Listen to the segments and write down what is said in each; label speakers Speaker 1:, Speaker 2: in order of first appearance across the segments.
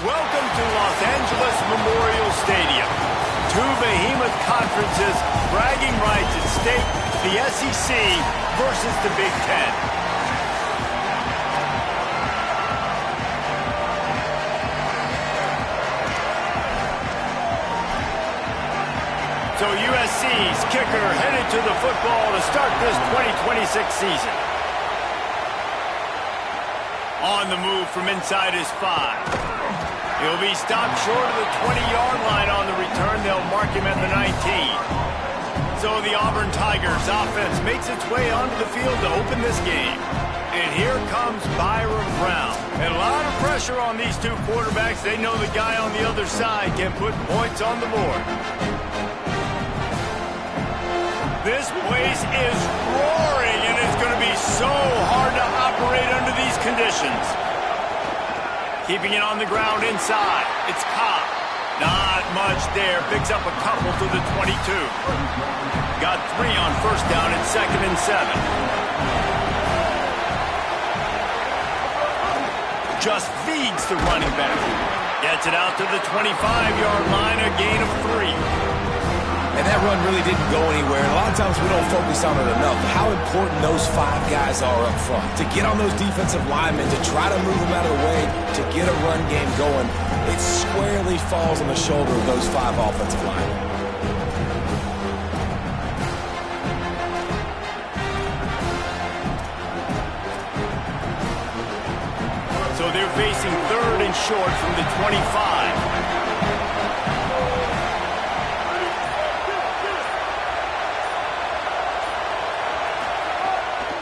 Speaker 1: Welcome to Los Angeles Memorial Stadium. Two behemoth conferences, bragging rights at stake, the SEC versus the Big Ten. So USC's kicker headed to the football to start this 2026 season. On the move from inside his 5. He'll be stopped short of the 20-yard line on the return. They'll mark him at the 19. So the Auburn Tigers offense makes its way onto the field to open this game. And here comes Byron Brown. And a lot of pressure on these two quarterbacks. They know the guy on the other side can put points on the board. This place is roaring, and it's going to be so hard to operate under these conditions. Keeping it on the ground inside. It's Cobb. Not much there. Picks up a couple to the 22. Got 3 on first down and 2nd and 7. Just feeds the running back. Gets it out to the 25-yard line. A gain of 3.
Speaker 2: And that run really didn't go anywhere. And a lot of times we don't focus on it enough. How important those 5 guys are up front. To get on those defensive linemen, to try to move them out of the way, to get a run game going, it squarely falls on the shoulder of those 5 offensive linemen.
Speaker 1: So they're facing 3rd and short from the 25.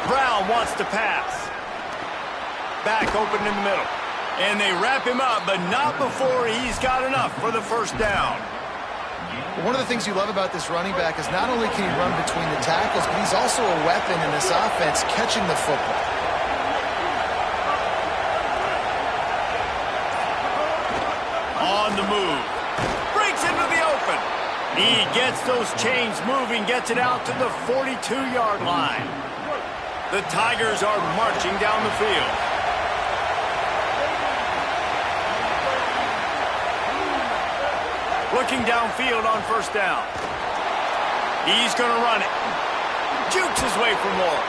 Speaker 1: Brown wants to pass. Back open in the middle. And they wrap him up, but not before he's got enough for the first down.
Speaker 3: One of the things you love about this running back is not only can he run between the tackles, but he's also a weapon in this offense catching the football.
Speaker 1: On the move. Breaks into the open. He gets those chains moving, gets it out to the 42-yard line. The Tigers are marching down the field. Looking downfield on first down. He's going to run it. Jukes his way for more.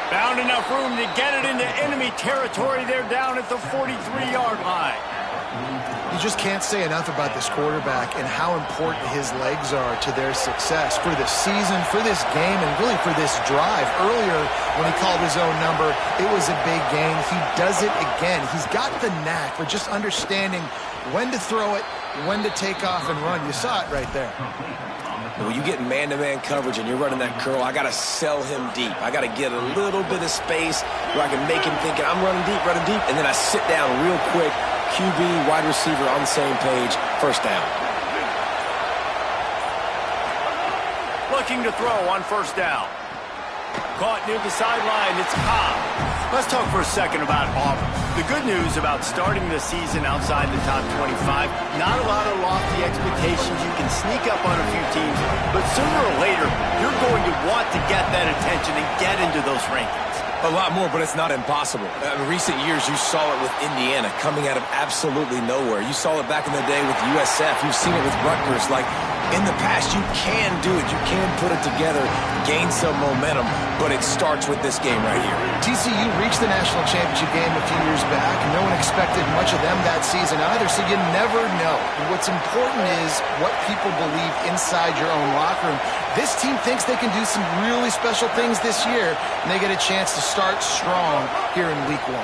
Speaker 1: Found enough room to get it into enemy territory. They're down at the 43-yard line.
Speaker 3: You just can't say enough about this quarterback and how important his legs are to their success for this season, for this game, and really for this drive. Earlier, when he called his own number, it was a big gain. He does it again. He's got the knack for just understanding when to throw it, when to take off and run. You saw it right there.
Speaker 2: When you get man-to-man coverage and you're running that curl, I got to sell him deep. I got to get a little bit of space where I can make him think I'm running deep, and then I sit down real quick. QB, wide receiver on the same page, first down.
Speaker 1: Looking to throw on first down. Caught near the sideline, it's Cobb. Let's talk for a second about Auburn. The good news about starting the season outside the top 25, not a lot of lofty expectations. You can sneak up on a few teams, but sooner or later, you're going to want to get that attention and get into those rankings.
Speaker 2: A lot more, but it's not impossible. In recent years, you saw it with Indiana coming out of absolutely nowhere. You saw it back in the day with USF. You've seen it with Rutgers. Like, in the past, you can do it. You can put it together, gain some momentum, but it starts with this game right here.
Speaker 3: TCU reached the national championship game a few years back. No one expected much of them that season either, so you never know. And what's important is what people believe inside your own locker room. This team thinks they can do some really special things this year, and they get a chance to start strong here in week 1.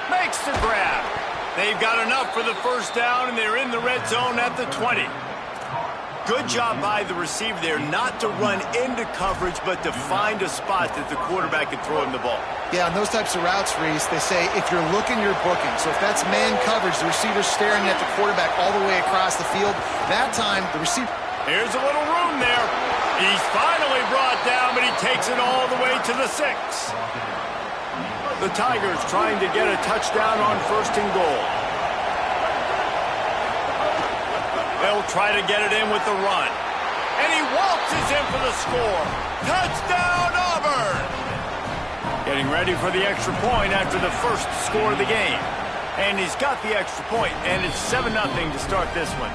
Speaker 1: Makes the grab. They've got enough for the first down, and they're in the red zone at the 20. Good job by the receiver there not to run into coverage, but to find a spot that the quarterback can throw him the ball.
Speaker 3: Yeah, on those types of routes, Reese, they say if you're looking, you're booking. So if that's man coverage, the receiver's staring at the quarterback all the way across the field, that time the receiver...
Speaker 1: Here's a little room there. He's finally brought down, but he takes it all the way to the 6. The Tigers trying to get a touchdown on first and goal. They'll try to get it in with the run. And he waltzes in for the score. Touchdown, Auburn! Getting ready for the extra point after the first score of the game. And he's got the extra point, and it's 7-0 to start this one.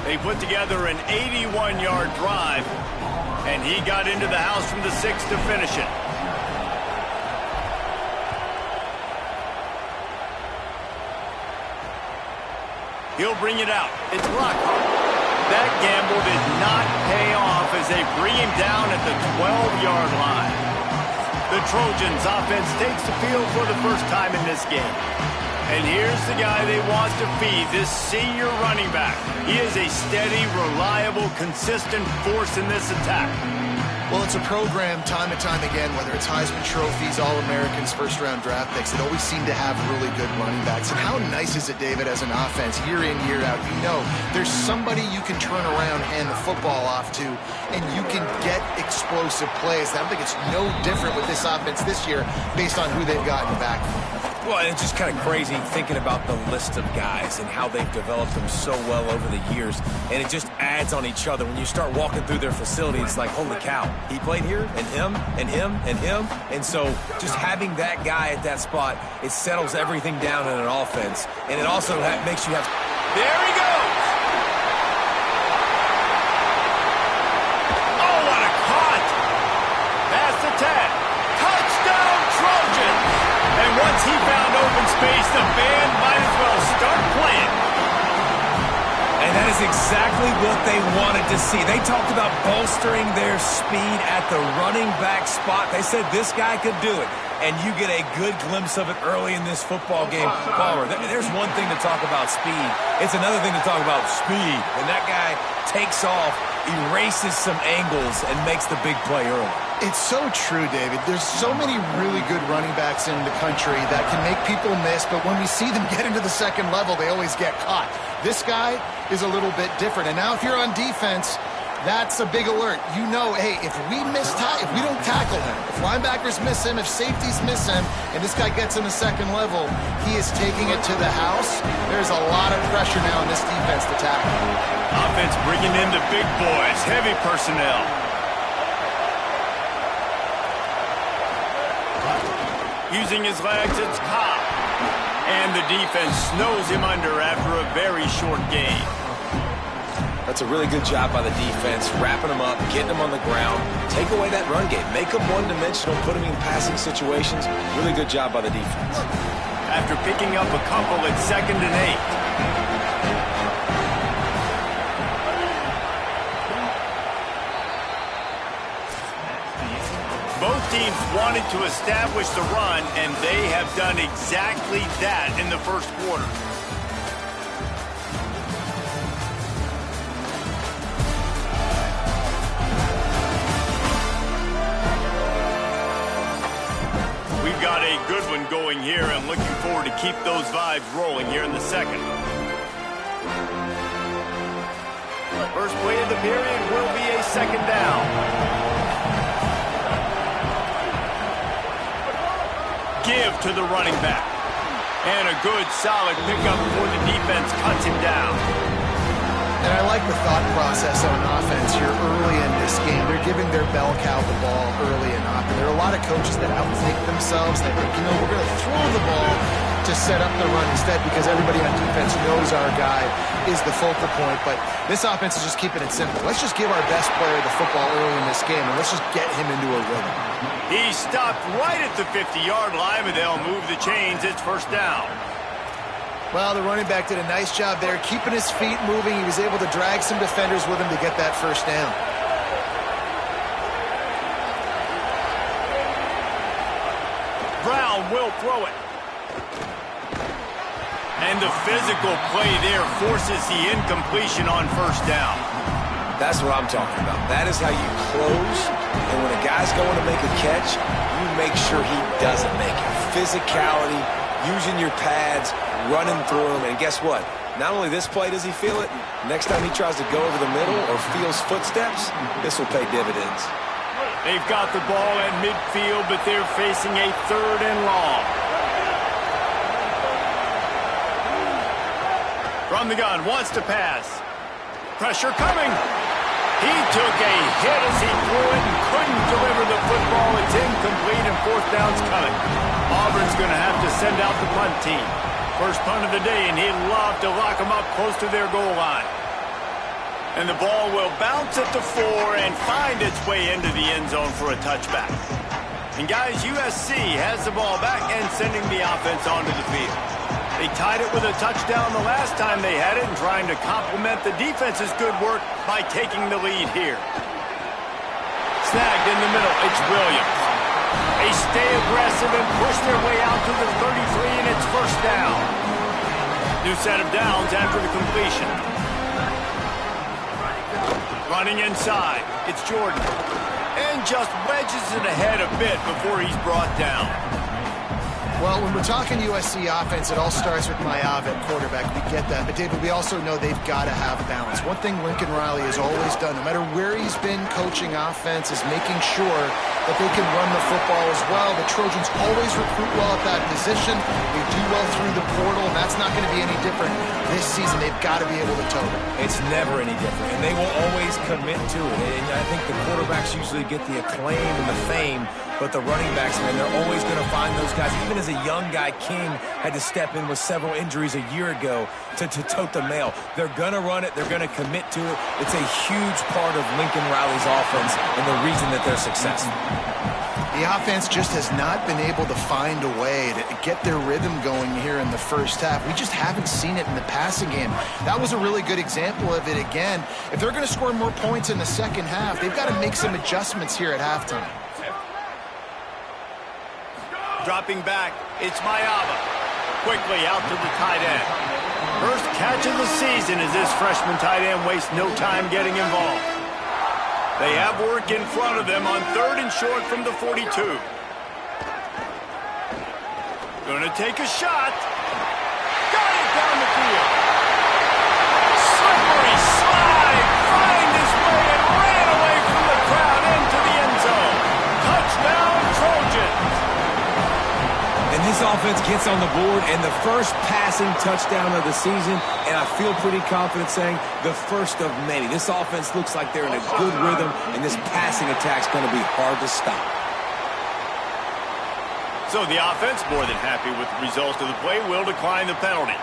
Speaker 1: They put together an 81-yard drive, and he got into the house from the 6 to finish it. He'll bring it out. It's Lockhart. That gamble did not pay off as they bring him down at the 12-yard line. The Trojans offense takes the field for the first time in this game. And here's the guy they want to feed, this senior running back. He is a steady, reliable, consistent force in this attack.
Speaker 3: Well, it's a program time and time again, whether it's Heisman trophies, All-Americans, first-round draft picks, that always seem to have really good running backs. And how nice is it, David, as an offense, year in, year out? You know there's somebody you can turn around, hand the football off to, and you can get explosive plays. I think it's no different with this offense this year based on who they've gotten back.
Speaker 2: Well, it's just kind of crazy thinking about the list of guys and how they've developed them so well over the years. And it just adds on each other. When you start walking through their facility, it's like, holy cow, he played here, and him, and him, and him. And so just having that guy at that spot, it settles everything down in an offense. And it also makes you have...
Speaker 1: There he goes! Oh, what a caught! Pass the tag. Touchdown, Trojans! And once he found open space, the band might as well start playing.
Speaker 2: And that is exactly what they wanted to see. They talked about bolstering their speed at the running back spot. They said this guy could do it. And you get a good glimpse of it early in this football game. Palmer, there's one thing to talk about speed. It's another thing to talk about speed. And that guy takes off, erases some angles, and makes the big play early.
Speaker 3: It's so true, David. There's so many really good running backs in the country that can make people miss, but when we see them get into the second level, they always get caught. This guy is a little bit different. And now if you're on defense, that's a big alert. You know, hey, if we don't tackle him, if linebackers miss him, if safeties miss him, and this guy gets in the second level, he is taking it to the house. There's a lot of pressure now in this defense to tackle.
Speaker 1: Offense bringing in the big boys, heavy personnel. Using his legs, it's Cobb. And the defense snows him under after a very short game.
Speaker 2: That's a really good job by the defense, wrapping them up, getting them on the ground, take away that run game, make them one-dimensional, put them in passing situations. Really good job by the defense.
Speaker 1: After picking up a couple at 2nd and 8. Both teams wanted to establish the run, and they have done exactly that in the first quarter. We've got a good one going here, and looking forward to keep those vibes rolling here in the second. First play of the period will be a 2nd down. Give to the running back. And a good, solid pickup before the defense cuts him down.
Speaker 3: And I like the thought process on offense here early in this game. They're giving their bell cow the ball early and often. There are a lot of coaches that outthink themselves. They think, you know, we're going to throw the ball to set up the run instead because everybody on defense knows our guy is the focal point. But this offense is just keeping it simple. Let's just give our best player the football early in this game, and let's just get him into a rhythm.
Speaker 1: He stopped right at the 50-yard line, but they'll move the chains. It's 1st down.
Speaker 3: Well, the running back did a nice job there, keeping his feet moving. He was able to drag some defenders with him to get that 1st down.
Speaker 1: Brown will throw it. And the physical play there forces the incompletion on 1st down.
Speaker 2: That's what I'm talking about. That is how you close. And when a guy's going to make a catch, you make sure he doesn't make it. Physicality, using your pads, running through them. And guess what? Not only this play does he feel it, next time he tries to go over the middle or feels footsteps, this will pay dividends.
Speaker 1: They've got the ball at midfield, but they're facing a 3rd and long. From the gun, wants to pass. Pressure coming. He took a hit as he threw it and couldn't deliver the football. It's incomplete and 4th down's coming. Auburn's going to have to send out the punt team. First punt of the day, and he'd love to lock them up close to their goal line. And the ball will bounce at the 4 and find its way into the end zone for a touchback. And guys, USC has the ball back and sending the offense onto the field. They tied it with a touchdown the last time they had it and trying to complement the defense's good work by taking the lead here. Snagged in the middle, it's Williams. They stay aggressive and push their way out to the 33, and it's first down. New set of downs after the completion. Running inside, it's Jordan. And just wedges it ahead a bit before he's brought down.
Speaker 3: Well, when we're talking USC offense, it all starts with Mayav at quarterback. We get that. But, David, we also know they've got to have balance. One thing Lincoln Riley has always done, no matter where he's been coaching offense, is making sure that they can run the football as well. The Trojans always recruit well at that position. They do well through the portal, and that's not going to be any different this season. They've got to be able to tote it.
Speaker 2: It's never any different, and they will always commit to it. And I think the quarterbacks usually get the acclaim and the fame, but the running backs, man, they're always going to find those guys. Even as a young guy, King had to step in with several injuries a year ago to tote the mail. They're going to run it. They're going to commit to it. It's a huge part of Lincoln Riley's offense and the reason that they're successful.
Speaker 3: The offense just has not been able to find a way to get their rhythm going here in the first half. We just haven't seen it in the passing game. That was a really good example of it again. If they're going to score more points in the second half, they've got to make some adjustments here at halftime.
Speaker 1: Dropping back, it's Mayava. Quickly out to the tight end. First catch of the season as this freshman tight end wastes no time getting involved. They have work in front of them on 3rd and short from the 42. Gonna take a shot. Got it down the field. Slippery slide. Find his way and ran away from the crowd into the end zone. Touchdown, Trojans.
Speaker 2: And this offense gets on the board, and the first passing touchdown of the season, and I feel pretty confident saying the first of many. This offense looks like they're in a good rhythm, and this passing attack's going to be hard to stop.
Speaker 1: So the offense, more than happy with the result of the play, will decline the penalty.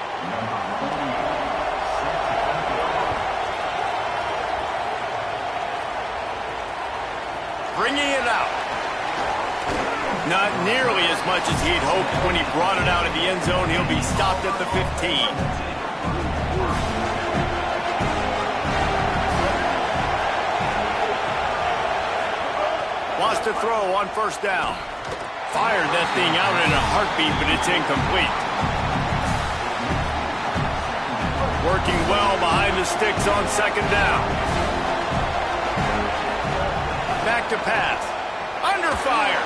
Speaker 1: Bringing it out. Not nearly as much as he'd hoped when he brought it out of the end zone. He'll be stopped at the 15. Wants to throw on first down. Fired that thing out in a heartbeat, but it's incomplete. Working well behind the sticks on second down. Back to pass. Under fire.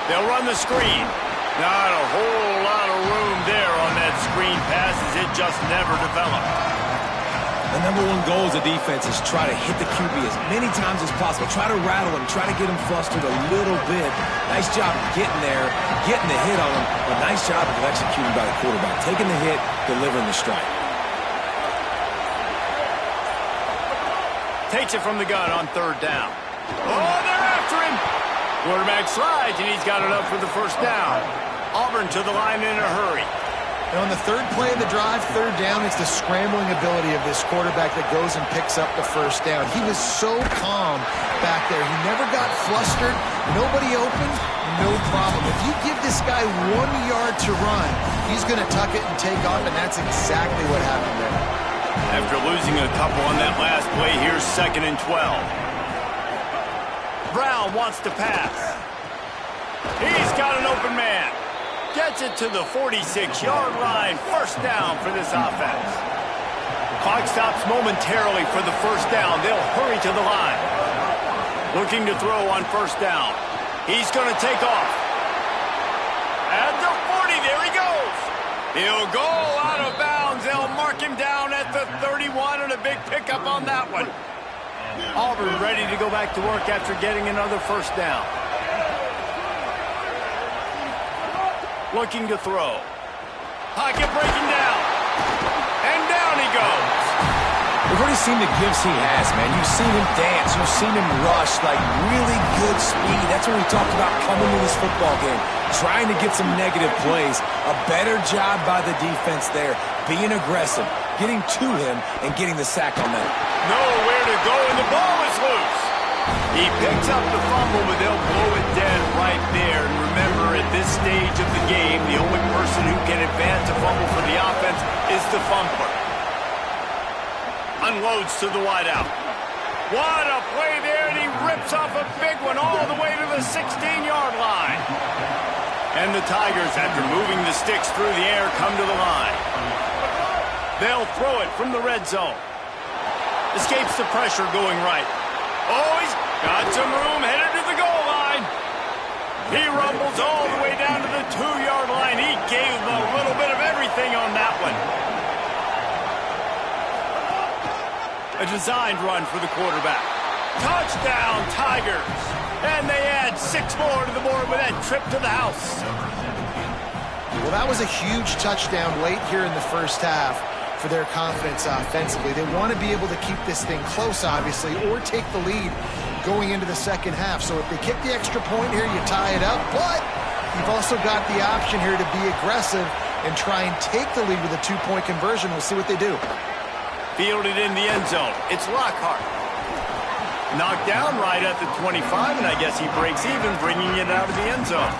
Speaker 1: They'll run the screen. Not a whole lot of room there on that screen pass as it just never developed.
Speaker 2: The number one goal as a defense is try to hit the QB as many times as possible. Try to rattle him. Try to get him flustered a little bit. Nice job getting there, getting the hit on him, but nice job of executing by the quarterback. Taking the hit, delivering the strike.
Speaker 1: Takes it from the gun on 3rd down. Oh, they're after him. Quarterback slides, and he's got enough for the first down. Auburn to the line in a hurry.
Speaker 3: And on the 3rd play of the drive, 3rd down, it's the scrambling ability of this quarterback that goes and picks up the first down. He was so calm back there. He never got flustered. Nobody open, no problem. If you give this guy 1 yard to run, he's going to tuck it and take off, and that's exactly what happened there.
Speaker 1: After losing a couple on that last play, here's 2nd and 12. Brown wants to pass. He's got an open man. Gets it to the 46-yard line. First down for this offense. Clock stops momentarily for the first down. They'll hurry to the line. Looking to throw on first down. He's going to take off. At the 40, there he goes. He'll go out of bounds. They'll mark him down at the 31, and a big pickup on that one. Auburn ready to go back to work after getting another first down. Looking to throw. Pocket breaking down. And down he goes.
Speaker 2: We've already seen the gifts he has, man. You've seen him dance. You've seen him rush, like really good speed. That's what we talked about coming to this football game. trying to get some negative plays. A better job by the defense there, being aggressive, getting to him, and getting the sack on that.
Speaker 1: Nowhere to go, and the ball is loose. He picks up the fumble, but they'll blow it dead right there. And remember, at this stage of the game, the only person who can advance a fumble for the offense is the fumbler. Unloads to the wideout. What a play there, and he rips off a big one all the way to the 16-yard line. And the Tigers, after moving the sticks through the air, come to the line. They'll throw it from the red zone. Escapes the pressure going right. Oh, he's got some room headed to the goal line. He rumbles all the way down to the 2-yard line. He gave a little bit of everything on that one. A designed run for the quarterback. Touchdown, Tigers. And they add 6 more to the board with that trip to the house.
Speaker 3: Well, that was a huge touchdown late here in the first half for their confidence offensively. They want to be able to keep this thing close, obviously, or take the lead going into the second half. So if they kick the extra point here, you tie it up. But you've also got the option here to be aggressive and try and take the lead with a 2-point conversion. We'll see what they do.
Speaker 1: Fielded in the end zone. It's Lockhart. Knocked down right at the 25, and I guess he breaks even, bringing it out of the end zone.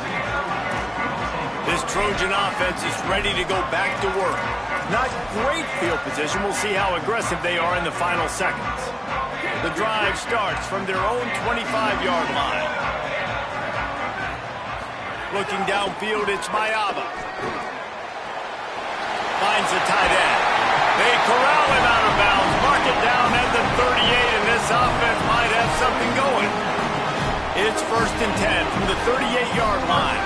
Speaker 1: This Trojan offense is ready to go back to work. Not great field position. We'll see how aggressive they are in the final seconds. The drive starts from their own 25-yard line. Looking downfield, it's Mayava. Finds the tight end. They corral him out of bounds. Mark it down at the 38, and this offense might have something going. It's 1st and 10 from the 38-yard line.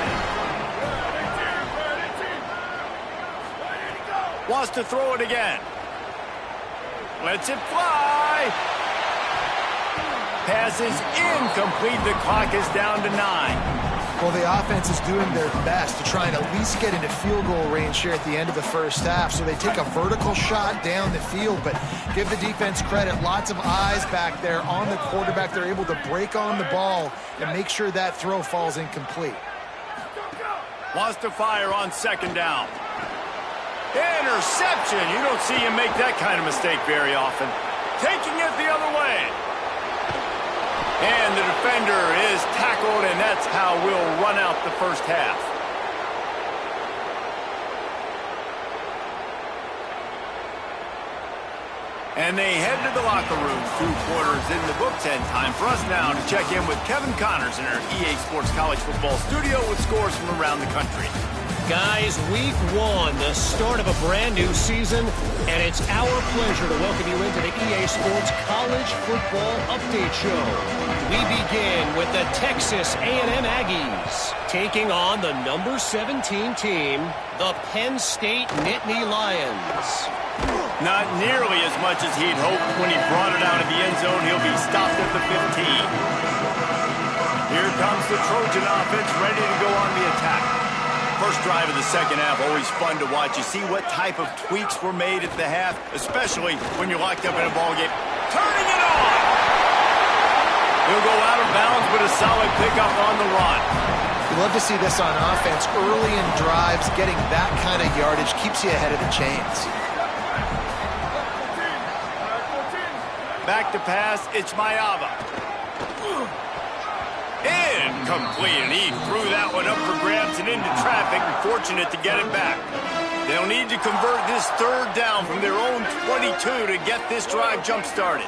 Speaker 1: Wants to throw it again. Lets it fly. Pass is incomplete. The clock is down to 9.
Speaker 3: Well, the offense is doing their best to try and at least get into field goal range here at the end of the first half. So they take a vertical shot down the field, but give the defense credit. Lots of eyes back there on the quarterback. They're able to break on the ball and make sure that throw falls incomplete.
Speaker 1: Wants to fire on 2nd down. Interception. You don't see him make that kind of mistake very often. Taking it the other way. And the defender is tackled, and that's how we'll run out the first half. And they head to the locker room. 2 quarters in the books, and time for us now to check in with Kevin Connors in our EA Sports College Football studio with scores from around the country.
Speaker 4: Guys, week 1, the start of a brand new season, and it's our pleasure to welcome you into the EA Sports College Football Update Show. We begin with the Texas A&M Aggies taking on the number 17 team, the Penn State Nittany Lions.
Speaker 1: Not nearly as much as he'd hoped when he brought it out of the end zone. He'll be stopped at the 15. Here comes the Trojan offense ready to go on the attack. First drive of the second half, always fun to watch. You see what type of tweaks were made at the half, especially when you're locked up in a ball game. Turning it on! He'll go out of bounds, but a solid pickup on the run.
Speaker 3: You love to see this on offense. Early in drives, getting that kind of yardage keeps you ahead of the chains.
Speaker 1: Back to pass, it's Mayava. Incomplete, and he threw that one up for grabs and into traffic, and fortunate to get it back. They'll need to convert this 3rd down from their own 22 to get this drive jump-started.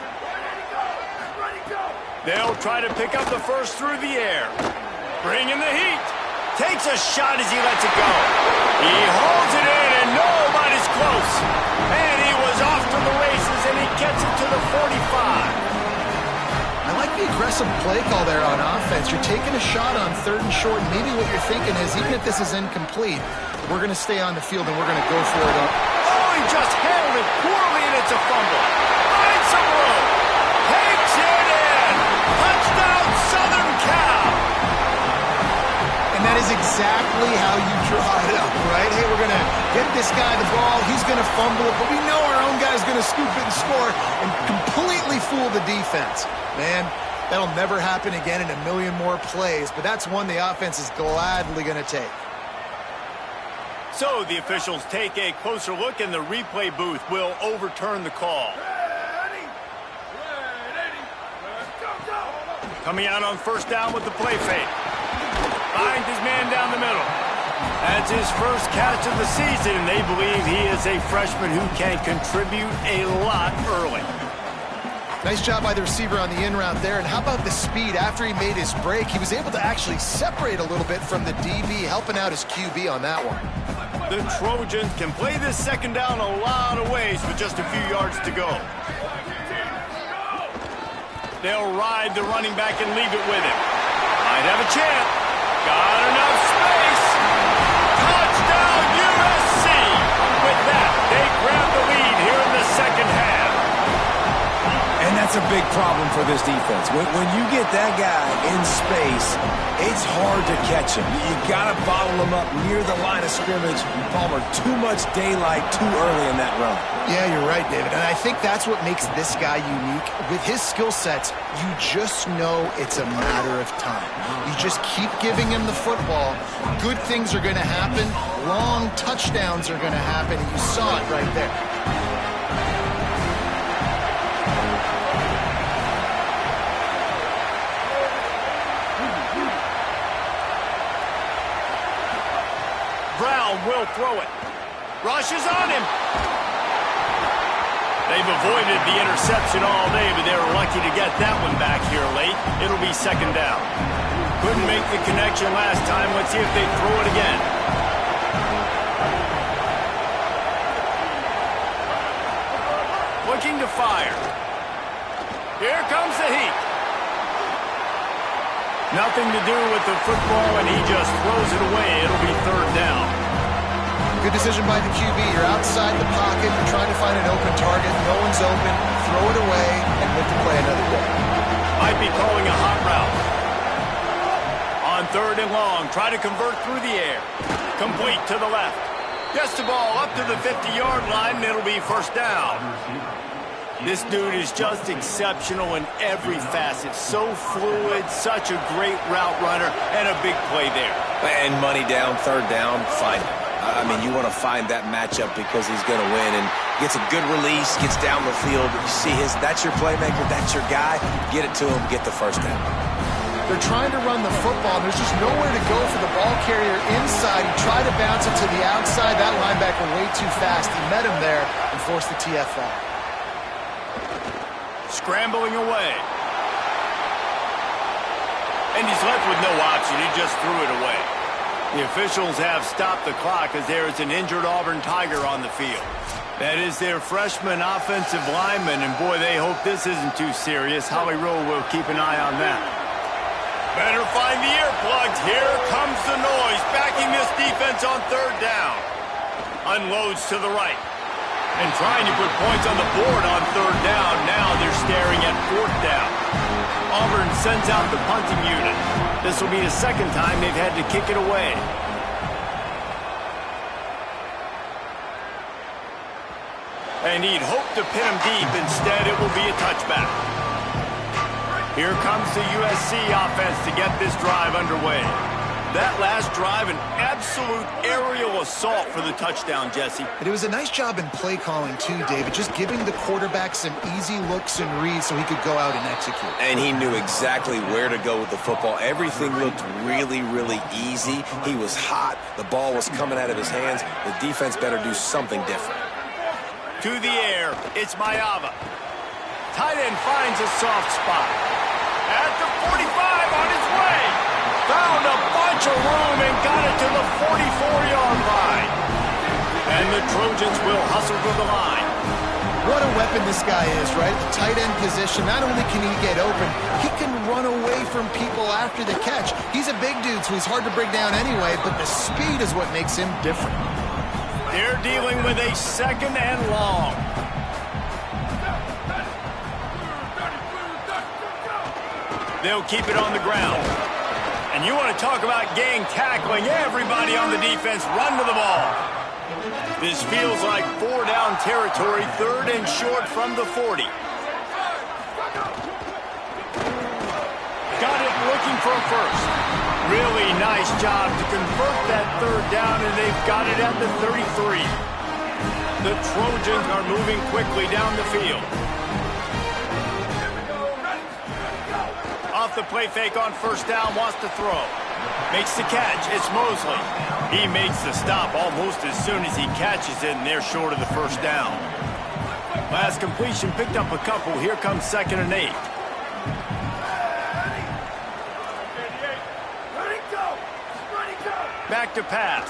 Speaker 1: They'll try to pick up the first through the air. Bringing the heat. Takes a shot as he lets it go. He holds it in, and nobody's close. And he was off to the races, and he gets it to the 45.
Speaker 3: I like the aggressive play call there on offense. You're taking a shot on 3rd and short. Maybe what you're thinking is, even if this is incomplete, we're going to stay on the field and we're going to go for it up.
Speaker 1: Oh, he just handled it poorly, and it's a fumble. Finds some room. Takes it in. Touchdown, Southern Cal.
Speaker 3: And that is exactly how you draw it up, right? Hey, we're going to get this guy the ball. He's going to fumble it, but we know our own guy's going to scoop it and score and completely fool the defense. Man, That'll never happen again in a million more plays, but that's one the offense is gladly going to take.
Speaker 1: So the officials take a closer look, and the replay booth will overturn the call. Coming out on first down with the play fake. Finds his man down the middle. That's his first catch of the season, and they believe he is a freshman who can contribute a lot early.
Speaker 3: Nice job by the receiver on the in route there. And how about the speed after he made his break? He was able to actually separate a little bit from the DB, helping out his QB on that one.
Speaker 1: The Trojans can play this second down a lot of ways with just a few yards to go. They'll ride the running back and leave it with him. Might have a chance. Got enough space. Touchdown USC. With that, they grab the lead here in the second half.
Speaker 2: And that's a big problem for this defense. When you get that guy in space, it's hard to catch him. You got to bottle him up near the line of scrimmage. Palmer, too much daylight too early in that run.
Speaker 3: Yeah, you're right, David. And I think that's what makes this guy unique. With his skill sets, you just know it's a matter of time. You just keep giving him the football. Good things are going to happen. Long touchdowns are going to happen. And you saw it right there.
Speaker 1: Will throw it. Rushes on him. They've avoided the interception all day, but they were lucky to get that one back here late. It'll be second down. Couldn't make the connection last time. Let's see if they throw it again. Looking to fire. Here comes the heat. Nothing to do with the football, and he just throws it away. It'll be third down.
Speaker 3: Good decision by the QB. You're outside the pocket. You're trying to find an open target. No one's open. Throw it away and look to play another day.
Speaker 1: Might be calling a hot route. On third and long, try to convert through the air. Complete to the left. Gets the ball up to the 50-yard line, and it'll be first down. This dude is just exceptional in every facet. So fluid, such a great route runner, and a big play there.
Speaker 2: And money down, third down, find him. I mean, you want to find that matchup because he's going to win, and gets a good release, gets down the field. You see that's your playmaker, that's your guy. Get it to him, get the first down.
Speaker 3: They're trying to run the football. There's just nowhere to go for the ball carrier inside. He tried to bounce it to the outside. That linebacker way too fast. He met him there and forced the TFL.
Speaker 1: Scrambling away. And he's left with no option. He just threw it away. The officials have stopped the clock as there is an injured Auburn Tiger on the field. That is their freshman offensive lineman, and boy, they hope this isn't too serious. Holly Rowe will keep an eye on that. Better find the earplugs. Here comes the noise, backing this defense on third down. Unloads to the right. And trying to put points on the board on third down. Now they're staring at fourth down. Auburn sends out the punting unit. This will be the second time they've had to kick it away. And he'd hoped to pin him deep. Instead, it will be a touchback. Here comes the USC offense to get this drive underway. That last drive, an absolute aerial assault for the touchdown, Jesse.
Speaker 3: And it was a nice job in play calling, too, David. Just giving the quarterback some easy looks and reads so he could go out and execute.
Speaker 2: And he knew exactly where to go with the football. Everything looked really, really easy. He was hot. The ball was coming out of his hands. The defense better do something different.
Speaker 1: To the air, it's Mayava. Tight end finds a soft spot. At the 45 on his way. Found a bunch of room and got it to the 44-yard line. And the Trojans will hustle to the line.
Speaker 3: What a weapon this guy is, right? The tight end position, not only can he get open, he can run away from people after the catch. He's a big dude, so he's hard to bring down anyway, but the speed is what makes him different.
Speaker 1: They're dealing with a second and long. They'll keep it on the ground. And you want to talk about gang tackling. Everybody on the defense run to the ball. This feels like four-down territory, third and short from the 40. for a first. Really nice job to convert that third down, and they've got it at the 33. The Trojans are moving quickly down the field. Off the play fake on first down, wants to throw. Makes the catch. It's Mosley. He makes the stop almost as soon as he catches it, and they're short of the first down. Last completion picked up a couple. Here comes 2nd and 8. Back to pass.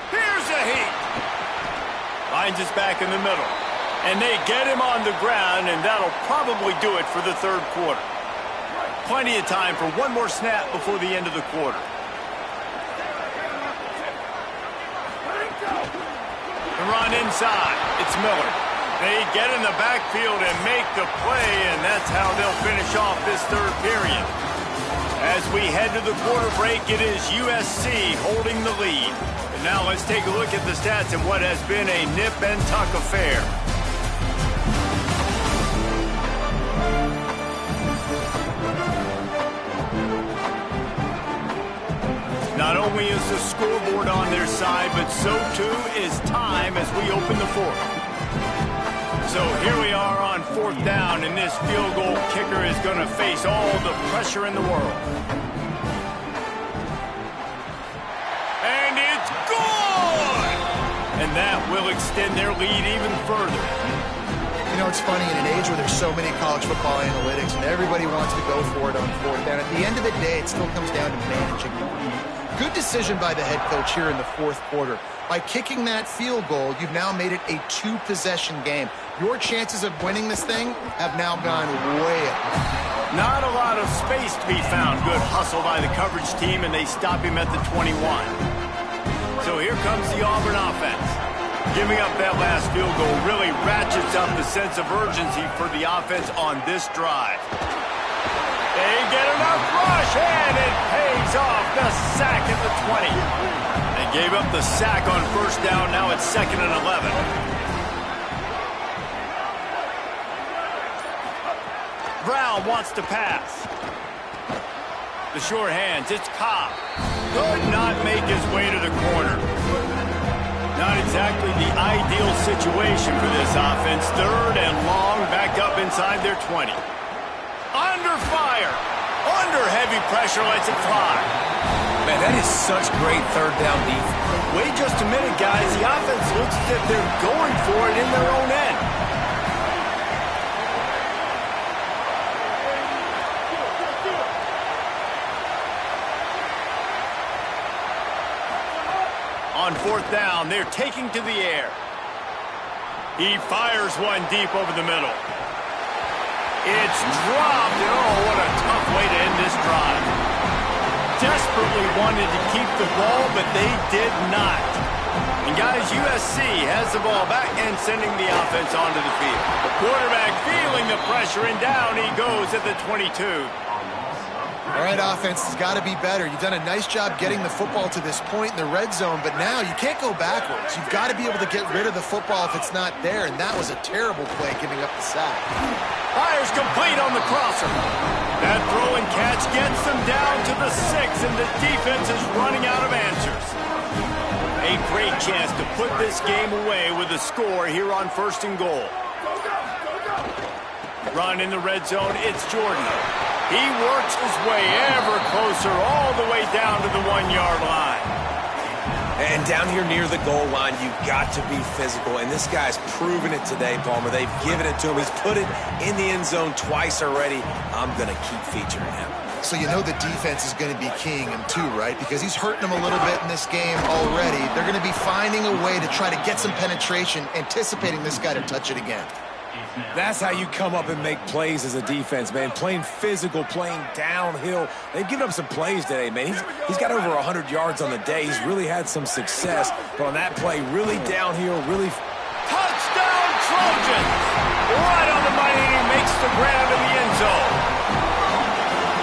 Speaker 1: Here's a heat. Finds us back in the middle. And they get him on the ground, and that'll probably do it for the third quarter. Plenty of time for one more snap before the end of the quarter. The run inside. It's Miller. They get in the backfield and make the play, and that's how they'll finish off this third period. As we head to the quarter break, it is USC holding the lead. And now let's take a look at the stats in what has been a nip-and-tuck affair. Not only is the scoreboard on their side, but so too is time as we open the fourth. So here we are on 4th down, and this field goal kicker is going to face all the pressure in the world. And it's good! And that will extend their lead even further.
Speaker 3: You know, it's funny, in an age where there's so many college football analytics and everybody wants to go for it on 4th down, at the end of the day, it still comes down to managing the lead. Good decision by the head coach here in the 4th quarter. By kicking that field goal, you've now made it a 2-possession game. Your chances of winning this thing have now gone way up.
Speaker 1: Not a lot of space to be found. Good hustle by the coverage team, and they stop him at the 21. So here comes the Auburn offense. Giving up that last field goal really ratchets up the sense of urgency for the offense on this drive. They get enough rush, and it pays off. The sack at the 20. They gave up the sack on first down. Now it's 2nd and 11. Brown wants to pass. The short hands, it's Cobb. Could not make his way to the corner. Not exactly the ideal situation for this offense. 3rd and long, back up inside their 20. Under fire. Under heavy pressure, lets it fly.
Speaker 2: Man, that is such great 3rd down defense.
Speaker 1: Wait just a minute, guys. The offense looks as if they're going for it in their own end. On 4th down, they're taking to the air. He fires one deep over the middle. It's dropped, and oh, what a tough way to end this drive. Desperately wanted to keep the ball, but they did not. And guys, USC has the ball back and sending the offense onto the field. The quarterback feeling the pressure, and down he goes at the 22.
Speaker 3: All right, offense has got to be better. You've done a nice job getting the football to this point in the red zone, but now you can't go backwards. You've got to be able to get rid of the football if it's not there, and that was a terrible play giving up the sack.
Speaker 1: Fires complete on the crosser. That throw and catch gets them down to the 6, and the defense is running out of answers. A great chance to put this game away with a score here on 1st and goal. Run in the red zone, it's Jordan. He works his way ever closer all the way down to the 1-yard line.
Speaker 2: And down here near the goal line, you've got to be physical. And this guy's proven it today, Palmer. They've given it to him. He's put it in the end zone twice already. I'm going to keep featuring him.
Speaker 3: So you know the defense is going to be keying him too, right? Because he's hurting them a little bit in this game already. They're going to be finding a way to try to get some penetration, anticipating this guy to touch it again.
Speaker 2: That's how you come up and make plays as a defense, man. Playing physical, playing downhill. They've given up some plays today, man. He's got over 100 yards on the day. He's really had some success. But on that play, really downhill, really...
Speaker 1: Touchdown, Trojans! Right on the money, and he makes the grab in the end zone.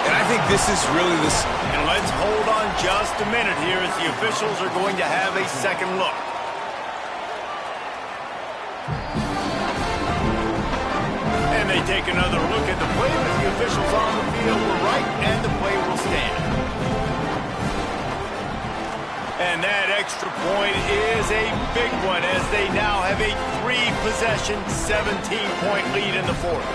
Speaker 2: And I think this is really the...
Speaker 1: And let's hold on just a minute here as the officials are going to have a second look. And And they take another look at the play, but the officials on the field were right, and the play will stand. And that extra point is a big one as they now have a 3-possession, 17-point lead in the fourth.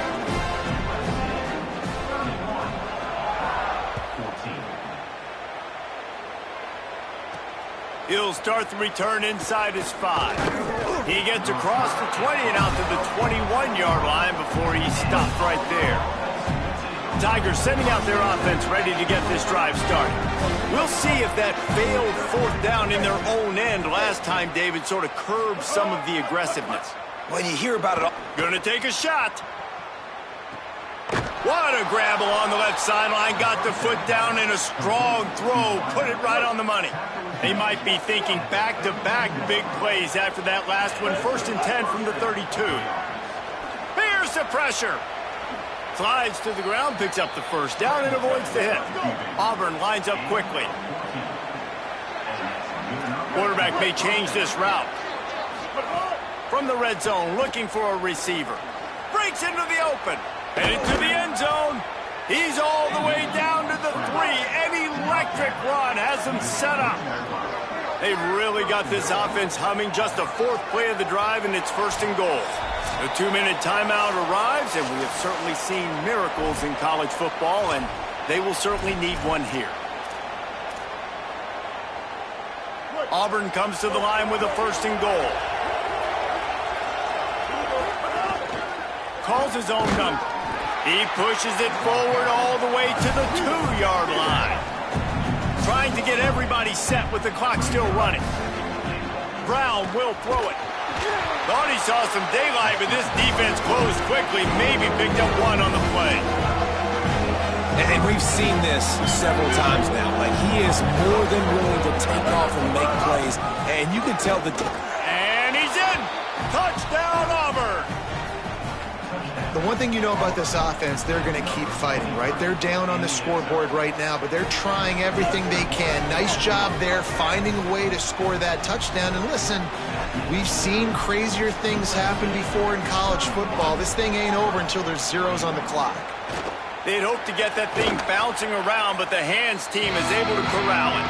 Speaker 1: He'll start the return inside his 5. He gets across the 20 and out to the 21-yard line before he stopped right there. Tigers sending out their offense ready to get this drive started. We'll see if that failed fourth down in their own end last time, David, sort of curbed some of the aggressiveness.
Speaker 2: When you hear about it all.
Speaker 1: Gonna take a shot. What a grab along the left sideline. Got the foot down in a strong throw. Put it right on the money. They might be thinking back-to-back big plays after that last one. 1st and 10 from the 32. Here's the pressure. Slides to the ground, picks up the first down, and avoids the hit. Auburn lines up quickly. Quarterback may change this route. From the red zone, looking for a receiver. Breaks into the open. Headed to the end zone. He's all the way down to the 3. An electric run has him set up. They've really got this offense humming. Just a 4th play of the drive, and it's 1st and goal. The 2-minute timeout arrives, and we have certainly seen miracles in college football, and they will certainly need one here. Auburn comes to the line with a 1st and goal. Calls his own number. He pushes it forward all the way to the 2-yard line. Trying to get everybody set with the clock still running. Brown will throw it. Thought he saw some daylight, but this defense closed quickly. Maybe picked up one on the play.
Speaker 2: And we've seen this several times now. Like, he is more than willing to take off and make plays. And you can tell the...
Speaker 1: And he's in! Touchdown, Auburn!
Speaker 3: The one thing you know about this offense, they're going to keep fighting, right? They're down on the scoreboard right now, but they're trying everything they can. Nice job there, finding a way to score that touchdown. And listen, we've seen crazier things happen before in college football. This thing ain't over until there's zeros on the clock.
Speaker 1: They'd hope to get that thing bouncing around, but the hands team is able to corral it.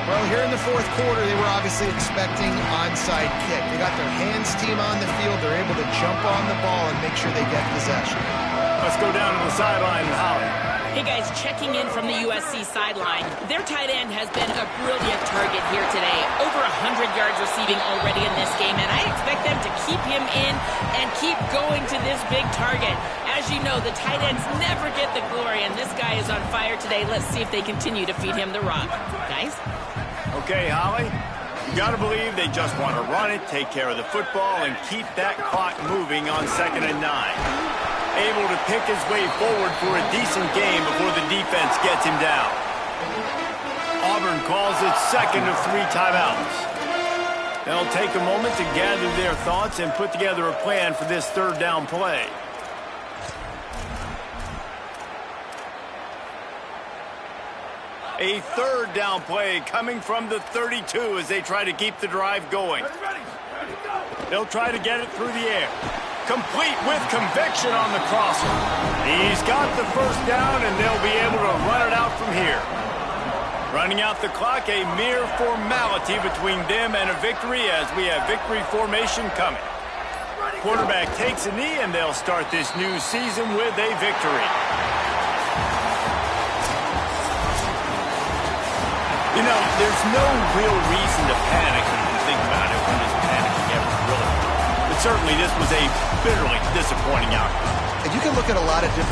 Speaker 3: Well, here in the 4th quarter, they were obviously expecting onside kick. They got their hands team on the field. They're able to jump on the ball and make sure they get possession.
Speaker 1: Let's go down to the sideline and Holly.
Speaker 5: Hey, guys, checking in from the USC sideline. Their tight end has been a brilliant target here today. Over 100 yards receiving already in this game, and I expect them to keep him in and keep going to this big target. As you know, the tight ends never get the glory, and this guy is on fire today. Let's see if they continue to feed him the rock. Guys?
Speaker 1: Okay, Holly, you got to believe they just want to run it, take care of the football, and keep that clock moving on 2nd and 9. Able to pick his way forward for a decent game before the defense gets him down. Auburn calls it 2nd of 3 timeouts. They'll take a moment to gather their thoughts and put together a plan for this 3rd down play. A 3rd down play coming from the 32 as they try to keep the drive going. They'll try to get it through the air. Complete with conviction on the crosser. He's got the 1st down, and they'll be able to run it out from here. Running out the clock, a mere formality between them and a victory as we have victory formation coming. Quarterback takes a knee, and they'll start this new season with a victory. You know, there's no real reason to panic when you think about it. When is panicking ever really? But certainly this was a bitterly disappointing outcome.
Speaker 3: And you can look at a lot of different